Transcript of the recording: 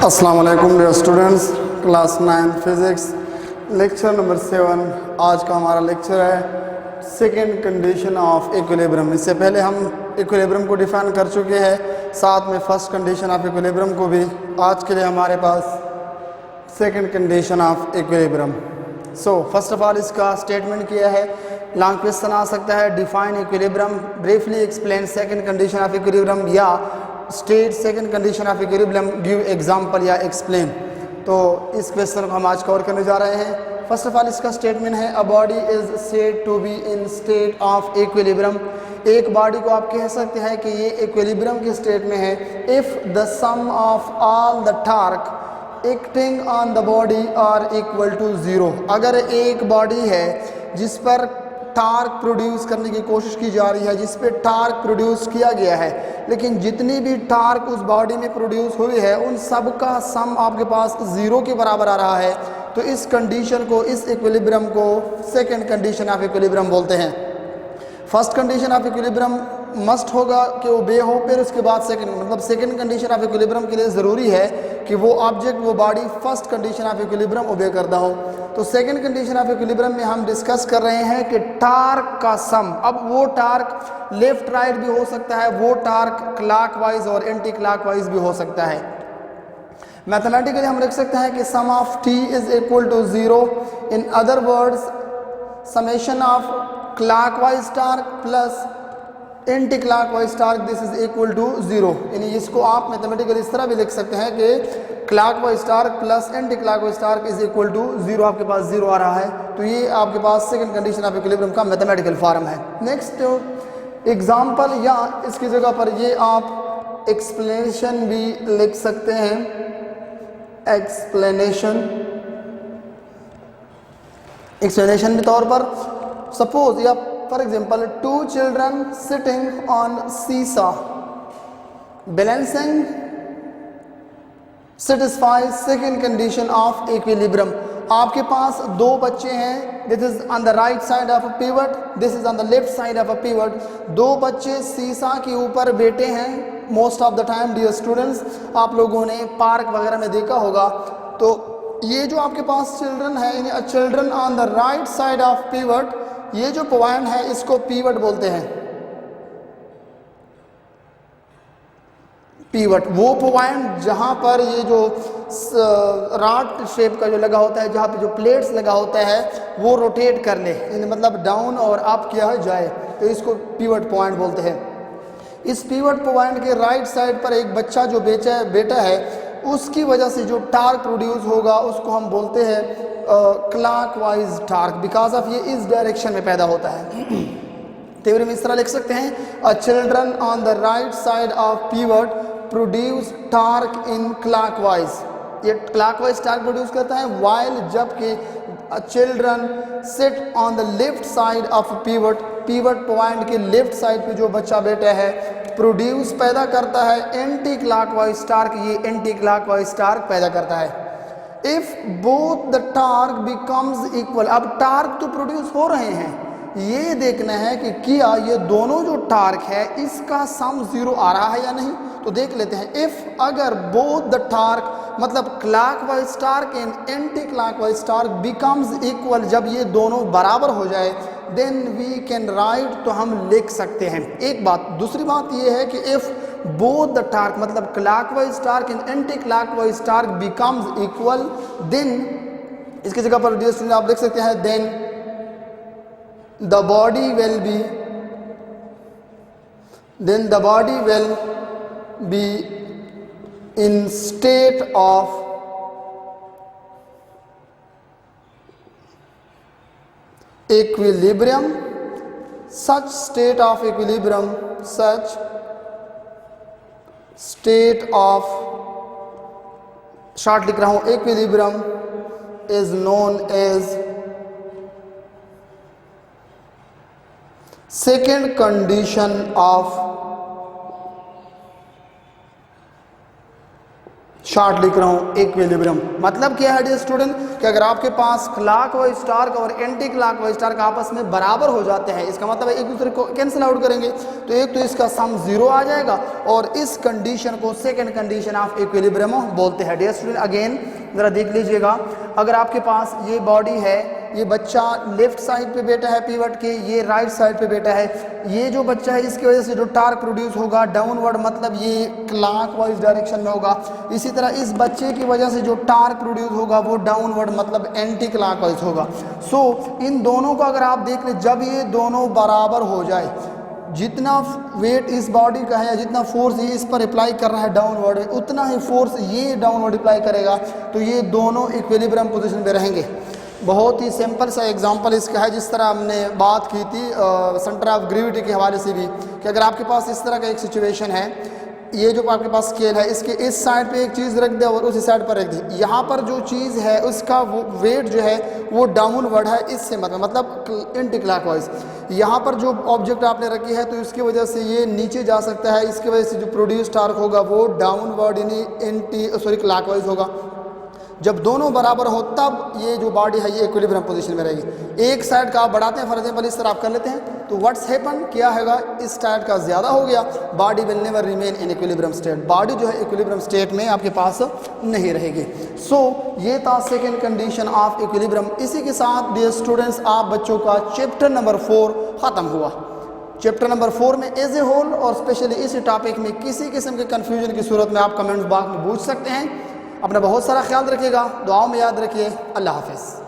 अस्सलाम वालेकुम dear students, class 9 physics lecture number 7। आज का हमारा लेक्चर है सेकेंड कंडीशन ऑफ इक्विलिब्रियम। इससे पहले हम इक्विलिब्रियम को डिफाइन कर चुके हैं, साथ में फर्स्ट कंडीशन ऑफ इक्विलिब्रियम को भी। आज के लिए हमारे पास second condition of equilibrium. So first of all इसका स्टेटमेंट किया है। लॉन्ग क्वेश्चन आ सकता है, define equilibrium, briefly explain second condition of equilibrium, या state second condition of equilibrium, give example या एक्सप्लेन। तो इस क्वेश्चन को हम आज कवर करने जा रहे हैं। फर्स्ट ऑफ ऑल इसका स्टेटमेंट है, a body is said to be in state of equilibrium. एक बॉडी को आप कह सकते हैं कि ये इक्विलिब्रियम के स्टेट में है if the sum of all the torque acting on the body are equal to 0। अगर एक बॉडी है जिस पर टार्क प्रोड्यूस करने की कोशिश की जा रही है, जिस पे टार्क प्रोड्यूस किया गया है, लेकिन जितनी भी टार्क उस बॉडी में प्रोड्यूस हुई है उन सब का सम आपके पास 0 के बराबर आ रहा है, तो इस कंडीशन को, इस इक्विलिब्रियम को सेकंड कंडीशन ऑफ इक्विलिब्रियम बोलते हैं। First condition of equilibrium must होगा कि वो बे हो, फिर उसके बाद सेकंड, मतलब सेकंड कंडीशन ऑफ इक्विलिब्रियम के लिए ज़रूरी है कि वो ऑब्जेक्ट, वो body first condition of equilibrium obey करता हो। तो सेकंड कंडीशन ऑफ इक्विलिब्रियम में हम डिस्कस कर रहे हैं कि टार्क का सम, अब वो टार्क लेफ्ट राइट भी हो सकता है, वो टार्क क्लॉकवाइज और एंटी क्लॉकवाइज भी हो सकता है। मैथमेटिकली हम लिख सकते हैं कि sum of T is equal to 0। In other words, summation of clockwise torque plus anti clockwise torque, this is equal to 0। यानी इसको आप मैथमेटिकली इस तरह भी लिख सकते हैं कि clockwise torque plus anti clockwise torque is equal to 0। आपके पास 0 आ रहा है, तो ये आपके पास सेकंड कंडीशन ऑफ इक्विलिब्रियम का मैथमेटिकल फॉर्म है। नेक्स्ट एग्जांपल, या इसकी जगह पर ये आप एक्सप्लेनेशन भी लिख सकते हैं, एक्सप्लेनेशन के तौर पर सपोज, या for example, 2 children sitting on seesaw balancing satisfies second condition of equilibrium। आपके पास दो बच्चे हैं, this is on the right side of a pivot, this is on the left side of a pivot. दो बच्चे seesaw के ऊपर बैठे हैं। Most of the time dear students, आप लोगों ने पार्क वगैरह में देखा होगा, तो ये जो आपके पास चिल्ड्रन है, children on the right side of pivot, ये जो पॉइंट है इसको पीवट बोलते हैं। पीवट वो पॉइंट जहां पर ये जो रॉड शेप का जो लगा होता है, जहां पे जो प्लेट्स लगा होता है वो रोटेट कर ले, मतलब डाउन और अप किया जाए, तो इसको पीवट पॉइंट बोलते हैं। इस पीवट पॉइंट के राइट साइड पर एक बच्चा जो बेटा है, उसकी वजह से जो टार्क प्रोड्यूस होगा उसको हम बोलते हैं क्लॉकवाइज टार्क, बिकॉज ऑफ ये इस डायरेक्शन में पैदा होता है। थ्योरी में इस तरह लिख सकते हैं, a children on the right side of pivot produce torque in clockwise. ये क्लॉकवाइज टार्क प्रोड्यूस करता है, वाइल जबकि children sit on the left side of pivot, pivot point के लेफ्ट साइड पे जो बच्चा बैठा है प्रोड्यूस पैदा करता है एंटी क्लॉकवाइज टार्क, ये एंटी क्लॉकवाइज टार्क पैदा करता है। If both the torque becomes equal, अब टार्क तो प्रोड्यूस हो रहे हैं, ये देखना है कि क्या ये दोनों जो टार्क है इसका सम 0 आ रहा है या नहीं। तो देख लेते हैं, इफ अगर बोथ द टार्क, मतलब clockwise torque and anti clockwise torque becomes equal, जब ये दोनों बराबर हो जाए, देन वी कैन राइट, तो हम लिख सकते हैं। एक बात, दूसरी बात ये है कि इफ बोथ द टार्क, मतलब clockwise torque and anti clockwise torque becomes equal, then इसकी जगह पर डियर स्टूडेंट आप लिख सकते हैं, then the body will be, then the body will be in state of equilibrium, such state of equilibrium, such state of, short लिख रहा हूं, equilibrium is known as second condition of short लिख रहा हूँ इक्विलिब्रियम। मतलब क्या है dear student कि अगर आपके पास क्लॉकवाइज टार्क और एंटी क्लॉकवाइज टार्क आपस में बराबर हो जाते हैं, इसका मतलब है एक दूसरे को कैंसिल आउट करेंगे, तो एक तो इसका सम 0 आ जाएगा और इस कंडीशन को सेकंड कंडीशन ऑफ इक्विलिब्रियम बोलते हैं। डियर स्टूडेंट अगेन ज़रा देख लीजिएगा, अगर आपके पास ये बॉडी है, ये बच्चा लेफ्ट साइड पे बैठा है पिवट के, ये राइट साइड पे बैठा है, ये जो बच्चा है इसकी वजह से जो टार्क प्रोड्यूस होगा डाउनवर्ड मतलब ये क्लॉकवाइज डायरेक्शन में होगा। इसी तरह इस बच्चे की वजह से जो टार्क प्रोड्यूस होगा वो डाउनवर्ड मतलब एंटी क्लॉकवाइज होगा। सो इन दोनों को अगर आप देख लें, जब ये दोनों बराबर हो जाए, जितना वेट इस बॉडी का है या जितना फोर्स ये इस पर अप्लाई कर रहा है डाउनवर्ड, उतना ही फोर्स ये डाउनवर्ड अप्लाई करेगा, तो ये दोनों इक्विलिब्रियम पोजीशन में रहेंगे। बहुत ही सिंपल सा एग्जांपल इसका है, जिस तरह हमने बात की थी सेंटर ऑफ ग्रेविटी के हवाले से भी, कि अगर आपके पास इस तरह का एक सिचुएशन है, ये जो आपके पास स्केल है इसके इस साइड पे एक चीज़ रख दे और उस साइड पर रख दी, यहाँ पर जो चीज़ है उसका वो वेट जो है वो डाउनवर्ड है, इससे मतलब एंटी क्लॉकवाइज। यहाँ पर जो ऑब्जेक्ट आपने रखी है तो इसकी वजह से ये नीचे जा सकता है, इसकी वजह से जो प्रोड्यूस टार्क होगा वो डाउनवर्ड यानी क्लॉकवाइज होगा। जब दोनों बराबर हो तब ये जो बॉडी है ये इक्विलिब्रियम पोजीशन में रहेगी। एक साइड का आप बढ़ाते हैं, फॉर एग्जांपल इस तरह आप कर लेते हैं, तो व्हाट्स हैपन, क्या होगा, इस साइड का ज़्यादा हो गया, body will never remain in equilibrium state, body जो है इक्विलिब्रियम स्टेट में आपके पास नहीं रहेगी। सो ये था सेकेंड कंडीशन ऑफ इक्विलिब्रियम। इसी के साथ डियर स्टूडेंट्स आप बच्चों का चैप्टर नंबर 4 ख़त्म हुआ। चैप्टर नंबर 4 में एज ए होल और स्पेशली इस टॉपिक में किसी किस्म के कन्फ्यूजन की सूरत में आप कमेंट्स बॉक्स में पूछ सकते हैं। अपना बहुत सारा ख्याल रखिएगा, दुआओं में याद रखिए। अल्लाह हाफिज़।